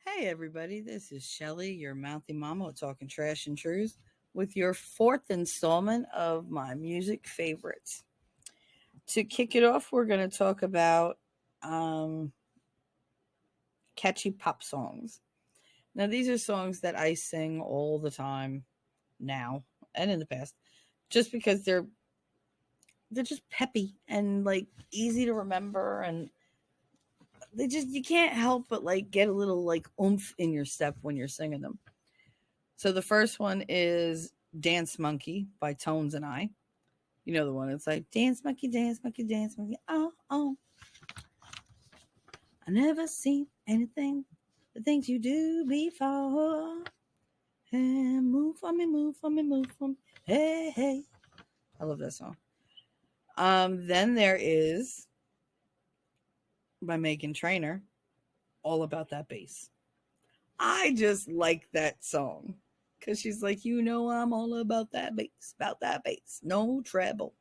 Hey everybody, this is Shelly, your mouthy mama talking trash and truth, with your fourth installment of my music favorites. To kick it off, we're going to talk about um, catchy pop songs. Now, these are songs that I sing all the time now and in the past, just because they're just peppy and like easy to remember, and they just you can't help but like get a little like oomph in your step when you're singing them. So the first one is Dance Monkey by Tones and I. You know the one. It's like dance monkey, dance monkey, dance monkey. Oh, oh. I never seen anything, the things you do before. And move for me, move for me, move for me. Hey, hey. I love that song. Then there is by Megan Trainor, All About That Bass. I just like that song. Cause she's like, I'm all about that bass. No treble.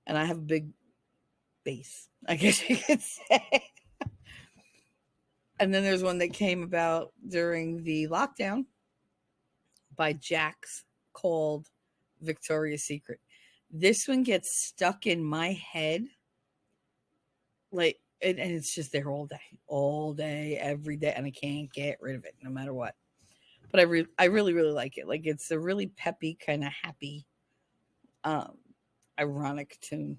And I have a big bass, I guess you could say. And then there's one that came about during the lockdown by Jax called Victoria's Secret. This one gets stuck in my head, like, and it's just there all day, every day, and I can't get rid of it no matter what. But I really, really like it. Like, it's a really peppy, kind of happy, um, ironic tune.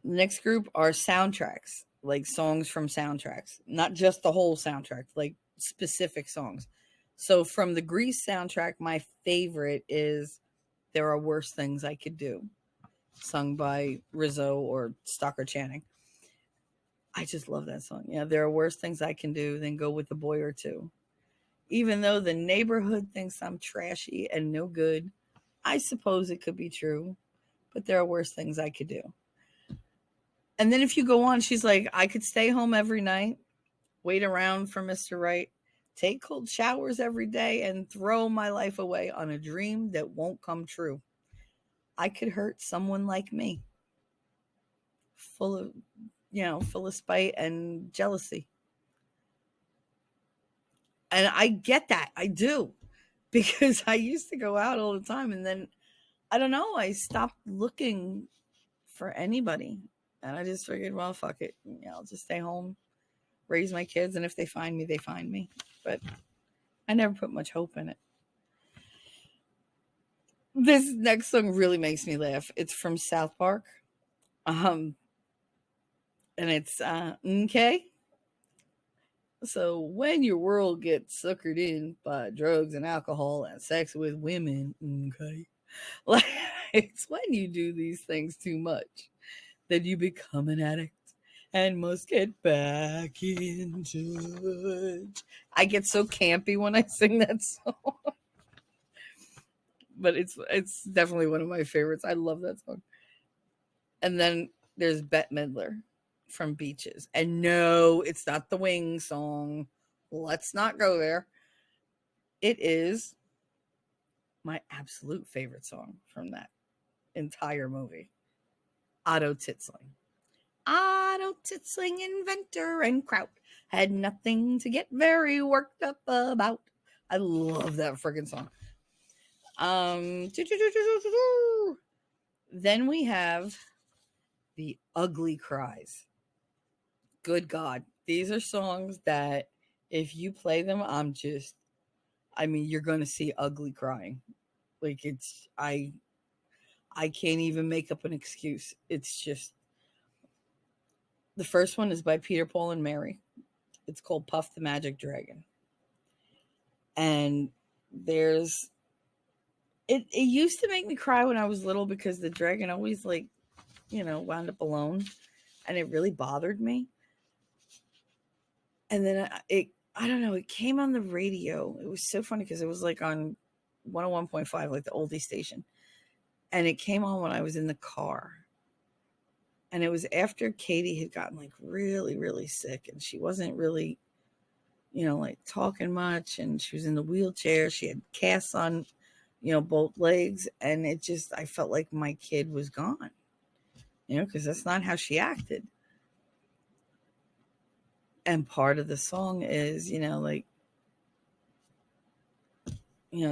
Next group are soundtracks, like songs from soundtracks, not just the whole soundtrack, like specific songs. So from the Grease soundtrack, my favorite is There Are Worse Things I Could Do, sung by Rizzo or Stockard Channing. I just love that song. Yeah, there are worse things I can do than go with a boy or two. Even though the neighborhood thinks I'm trashy and no good, I suppose it could be true, but there are worse things I could do. And then if you go on, she's like, I could stay home every night, wait around for Mr. Right, take cold showers every day, and throw my life away on a dream that won't come true. I could hurt someone like me, full of, full of spite and jealousy. And I get that. I do. Because I used to go out all the time. And then, I don't know, I stopped looking for anybody. And I just figured, well, fuck it. I'll just stay home, raise my kids, and if they find me, they find me. But I never put much hope in it. This next song really makes me laugh. It's from South Park. Um, and it's okay. So when your world gets suckered in by drugs and alcohol and sex with women, okay. Like it's when you do these things too much that you become an addict and must get back in touch. I get so campy when I sing that song. But it's definitely one of my favorites. I love that song. And then there's Bette Midler from Beaches. And no, it's not the Wing song. Let's not go there. It is my absolute favorite song from that entire movie. Otto Titzling. Otto Titzling, inventor and kraut, had nothing to get very worked up about. I love that freaking song. Then we have the Ugly Cries. Good God. These are songs that if you play them, you're going to see ugly crying. Like I can't even make up an excuse. It's just, the first one is by Peter, Paul, and Mary. It's called Puff the Magic Dragon. And there's, it used to make me cry when I was little because the dragon always wound up alone. And it really bothered me. And then I don't know, it came on the radio. It was so funny because it was like on 101.5, like the oldie station. And it came on when I was in the car. And it was after Katie had gotten like really, really sick and she wasn't really, like talking much, and she was in the wheelchair. She had casts on, both legs. And I felt like my kid was gone, because that's not how she acted. And part of the song is, like,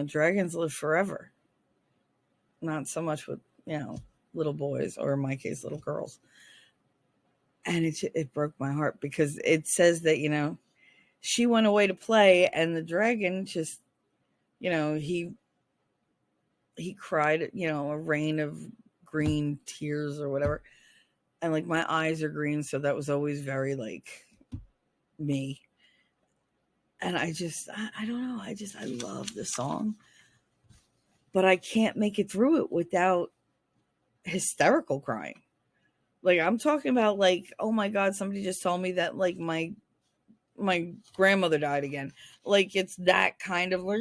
dragons live forever. Not so much with, little boys, or in my case, little girls. And it broke my heart because it says that, she went away to play and the dragon just, he cried, a rain of green tears or whatever. And like my eyes are green, so that was always very like me. And I don't know. I love the song, but I can't make it through it without hysterical crying. Like I'm talking about like, oh my God, somebody just told me that like my grandmother died again. Like it's that kind of like,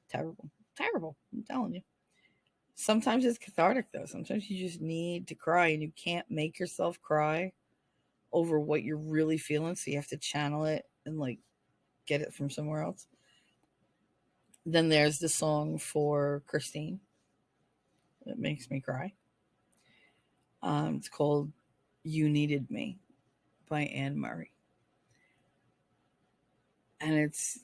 terrible, terrible. I'm telling you. Sometimes it's cathartic though. Sometimes you just need to cry and you can't make yourself cry over what you're really feeling. So you have to channel it and like get it from somewhere else. Then there's the song for Christine that makes me cry. It's called You Needed Me by Anne Murray. And it's,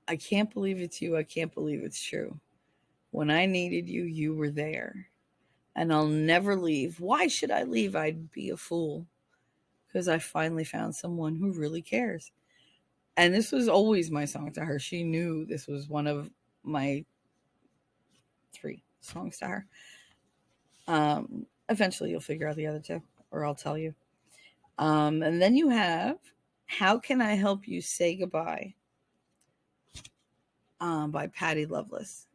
I can't believe it's you. I can't believe it's true. When I needed you, you were there. And I'll never leave. Why should I leave? I'd be a fool. Because I finally found someone who really cares. And this was always my song to her. She knew this was one of my 3 songs to her. Eventually you'll figure out the other 2, or I'll tell you. And then you have How Can I Help You Say Goodbye by Patty Loveless.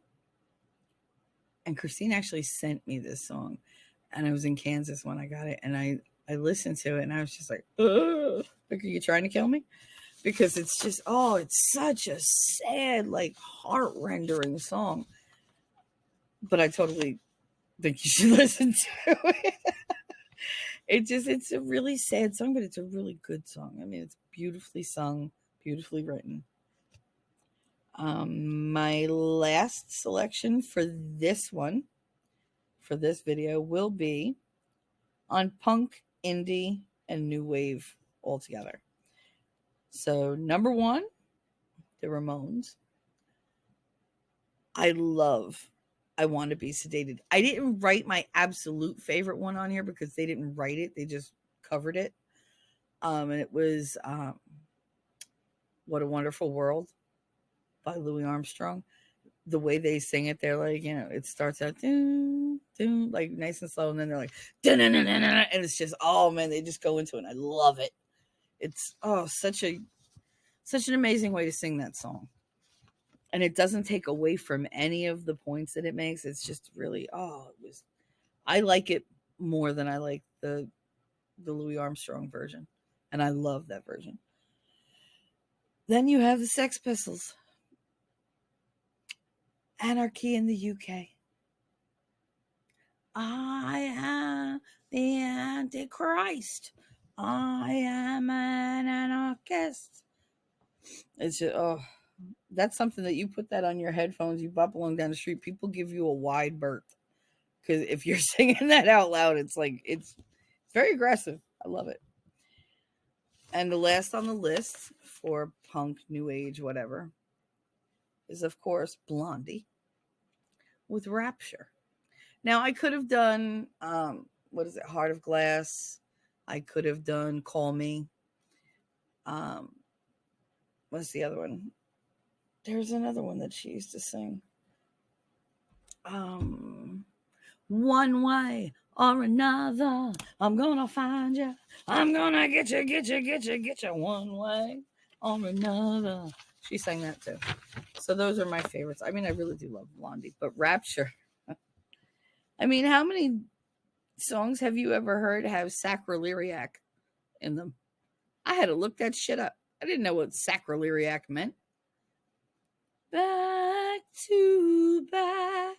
And Christine actually sent me this song. And I was in Kansas when I got it. And I listened to it and I was just like, ugh, like, are you trying to kill me? Because it's just, it's such a sad, like heart-rendering song. But I totally think you should listen to it. It's a really sad song, but it's a really good song. I mean, it's beautifully sung, beautifully written. My last selection for this video, will be on punk, indie, and new wave altogether. So number 1, the Ramones. I love I Want to Be Sedated. I didn't write my absolute favorite one on here because they didn't write it. They just covered it. And it was What a Wonderful World by Louis Armstrong. The way they sing it, they're like, it starts out doom, doom, like nice and slow, and then they're like, dun, dun, dun, dun, dun, and it's just, oh man, they just go into it. And I love it. It's such an amazing way to sing that song. And it doesn't take away from any of the points that it makes. It's just really, I like it more than I like the Louis Armstrong version. And I love that version. Then you have the Sex Pistols. Anarchy in the UK. I am the Antichrist. I am an anarchist. It's just, that's something that you put that on your headphones, you bop along down the street, people give you a wide berth. Because if you're singing that out loud, it's like, it's very aggressive. I love it. And the last on the list for punk, new age, whatever, is of course Blondie with Rapture. Now I could have done, Heart of Glass. I could have done Call Me. What's the other one? There's another one that she used to sing. One way or another, I'm gonna find you. I'm gonna get you one way or another. She sang that too. So those are my favorites. I mean, I really do love Blondie, but Rapture. I mean, how many songs have you ever heard have sacroiliac in them? I had to look that shit up. I didn't know what sacroiliac meant. Back to back,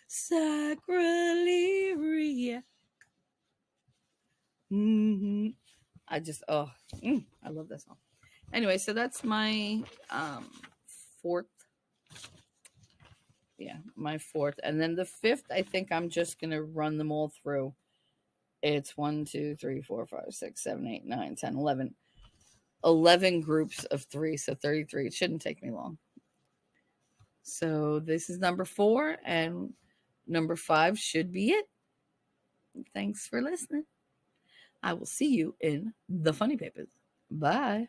sacroiliac. Mm-hmm. I just, I love that song. Anyway, so that's my fourth. Yeah, my fourth. And then the fifth, I think I'm just going to run them all through. It's 1, 2, 3, 4, 5, 6, 7, 8, 9, 10, 11. 11 groups of 3, so 33. It shouldn't take me long. So this is number 4, and number 5 should be it. Thanks for listening. I will see you in the funny papers. Bye.